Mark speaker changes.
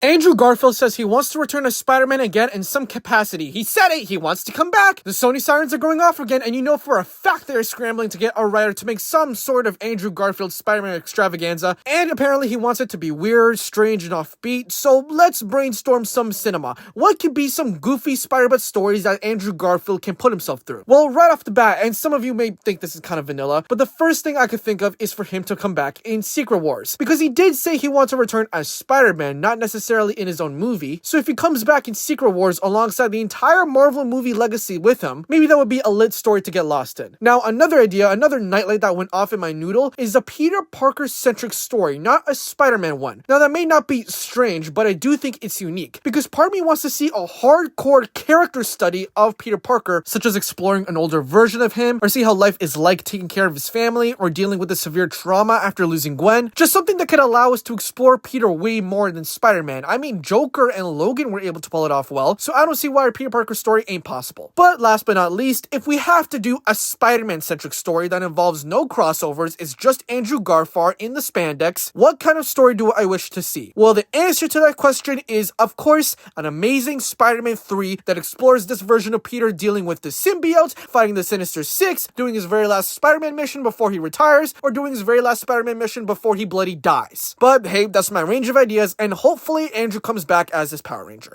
Speaker 1: Andrew Garfield says he wants to return as Spider-Man again in some capacity. He said it, he wants to come back. The Sony sirens are going off again, and you know for a fact they're scrambling to get a writer to make some sort of Andrew Garfield Spider-Man extravaganza, and apparently he wants it to be weird, strange, and offbeat, so let's brainstorm some cinema. What could be some goofy Spider-Man stories that Andrew Garfield can put himself through? Well, right off the bat, and some of you may think this is kind of vanilla, but the first thing I could think of is for him to come back in Secret Wars, because he did say he wants to return as Spider-Man, not necessarily in his own movie, so if he comes back in Secret Wars alongside the entire Marvel movie legacy with him, maybe that would be a lit story to get lost in. Now, another idea, another nightlight that went off in my noodle is a Peter Parker-centric story, not a Spider-Man one. Now, that may not be strange, but I do think it's unique, because part of me wants to see a hardcore character study of Peter Parker, such as exploring an older version of him, or see how life is like taking care of his family, or dealing with a severe trauma after losing Gwen. Just something that could allow us to explore Peter way more than Spider-Man. I mean, Joker and Logan were able to pull it off well, so I don't see why a Peter Parker story ain't possible. But last but not least, if we have to do a Spider-Man-centric story that involves no crossovers, it's just Andrew Garfield in the spandex, what kind of story do I wish to see? Well, the answer to that question is, of course, an amazing Spider-Man 3 that explores this version of Peter dealing with the symbiote, fighting the Sinister Six, doing his very last Spider-Man mission before he retires, or doing his very last Spider-Man mission before he bloody dies. But hey, that's my range of ideas, and hopefully Andrew comes back as his Power Ranger.